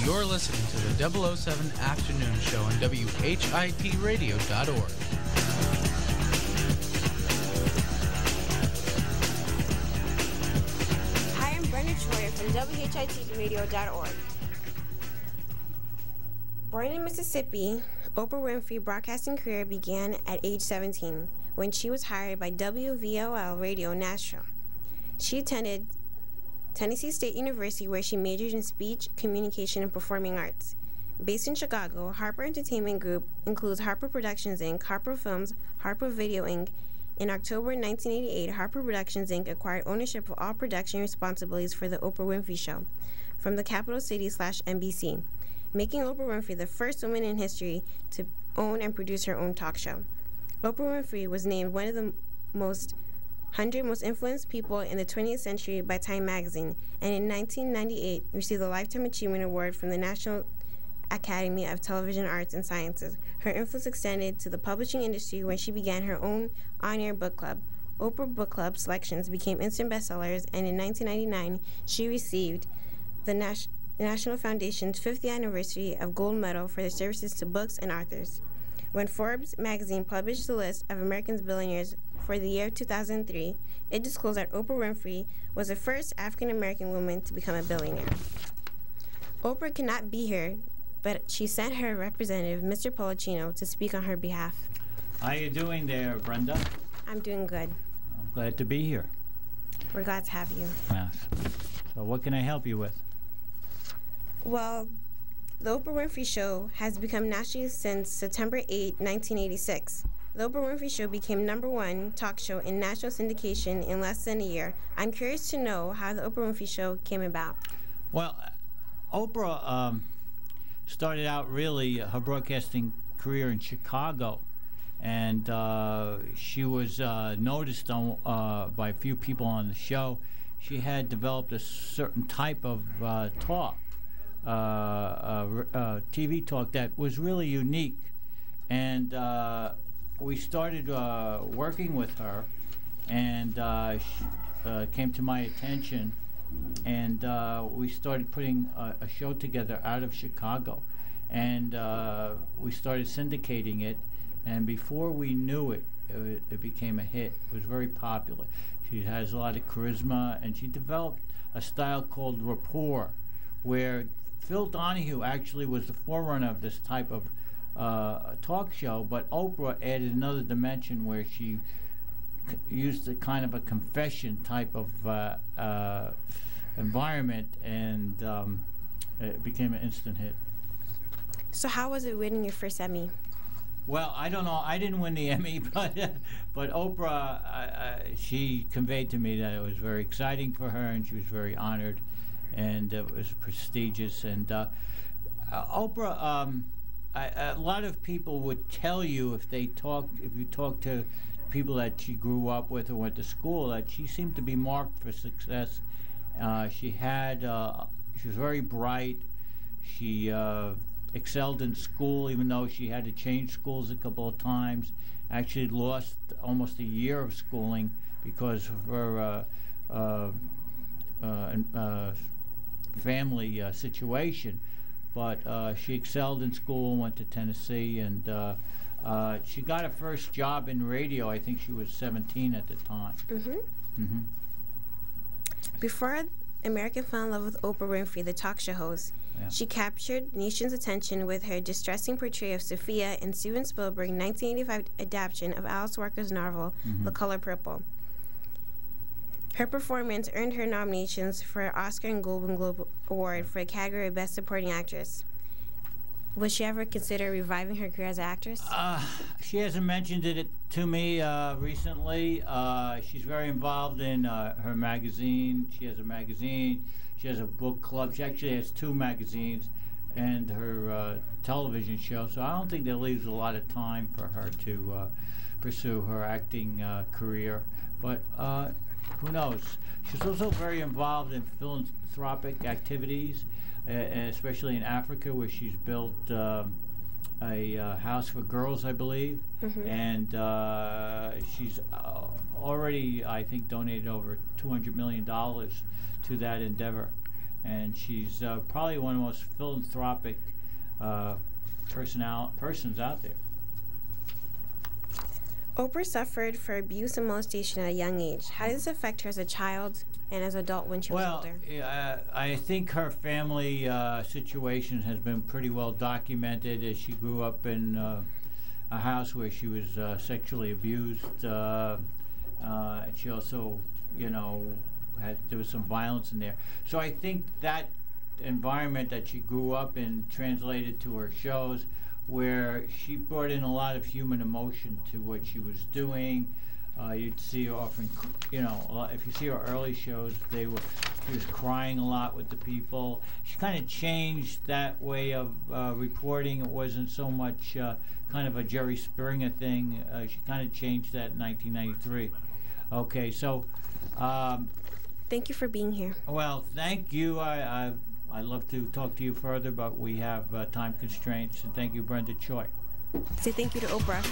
You're listening to the 007 Afternoon Show on WHIT Radio.org. Hi, I'm Brenda Choi from WHIT Radio.org. Born in Mississippi, Oprah Winfrey's broadcasting career began at age 17 when she was hired by WVOL Radio Nashville. She attended Tennessee State University, where she majored in speech, communication, and performing arts. Based in Chicago, Harper Entertainment Group includes Harper Productions Inc., Harper Films, Harper Video Inc. In October 1988, Harper Productions Inc. acquired ownership of all production responsibilities for The Oprah Winfrey Show from the Capital City/NBC, making Oprah Winfrey the first woman in history to own and produce her own talk show. Oprah Winfrey was named one of the 100 most influenced people in the 20th century by Time magazine, and in 1998 received the Lifetime Achievement Award from the National Academy of Television Arts and Sciences. Her influence extended to the publishing industry when she began her own on-air book club. Oprah Book Club selections became instant bestsellers, and in 1999 she received the National Foundation's 50th anniversary of gold medal for their services to books and authors. When Forbes magazine published the list of Americans' billionaires for the year 2003, it disclosed that Oprah Winfrey was the first African-American woman to become a billionaire. Oprah cannot be here, but she sent her representative, Mr. Pollicino, to speak on her behalf. How you doing there, Brenda? I'm doing good. I'm glad to be here. We're glad to have you. Yes. So what can I help you with? Well, the Oprah Winfrey Show has become national since September 8, 1986. The Oprah Winfrey Show became #1 talk show in national syndication in less than a year. I'm curious to know how the Oprah Winfrey Show came about. Well, Oprah started out really her broadcasting career in Chicago, and she was noticed by a few people on the show. She had developed a certain type of talk, TV talk that was really unique, and we started working with her, and she came to my attention, and we started putting a show together out of Chicago, and we started syndicating it, and before we knew it, it became a hit. It was very popular. She has a lot of charisma, and she developed a style called rapport, where Phil Donahue actually was the forerunner of this type of talk show, but Oprah added another dimension where she used a kind of a confession type of environment, and it became an instant hit. So how was it winning your first Emmy? Well, I don't know. I didn't win the Emmy, but Oprah, she conveyed to me that it was very exciting for her, and she was very honored, and it was prestigious. And Oprah, a lot of people would tell you if you talk to people that she grew up with or went to school, that she seemed to be marked for success. She was very bright. She excelled in school, even though she had to change schools a couple of times. Actually lost almost a year of schooling because of her family situation. But she excelled in school, went to Tennessee, and she got her first job in radio. I think she was 17 at the time. Before American fell in love with Oprah Winfrey, the talk show host, she captured the nation's attention with her distressing portrayal of Sophia in Steven Spielberg's 1985 adaptation of Alice Walker's novel, The Color Purple. Her performance earned her nominations for an Oscar and Golden Globe Award for the category of Best Supporting Actress. Would she ever consider reviving her career as an actress? She hasn't mentioned it to me recently. She's very involved in her magazine. She has a magazine. She has a book club. She actually has 2 magazines and her television show. So I don't think that leaves a lot of time for her to pursue her acting career. But who knows? She's also very involved in philanthropic activities, especially in Africa, where she's built a house for girls, I believe, and she's already, I think, donated over $200 million to that endeavor. and she's probably one of the most philanthropic persons out there. Oprah suffered for abuse and molestation at a young age. How did this affect her as a child and as an adult when she was older? Well, I think her family situation has been pretty well documented, as she grew up in a house where she was sexually abused. She also, there was some violence in there. So I think that environment that she grew up in translated to her shows, where she brought in a lot of human emotion to what she was doing. You'd see her often, if you see her early shows, she was crying a lot with the people. She kind of changed that way of reporting. It wasn't so much kind of a Jerry Springer thing. She kind of changed that in 1993. Okay, so. Thank you for being here. Well, thank you. I'd love to talk to you further, but we have time constraints. And thank you, Brenda Choi. Say thank you to Oprah.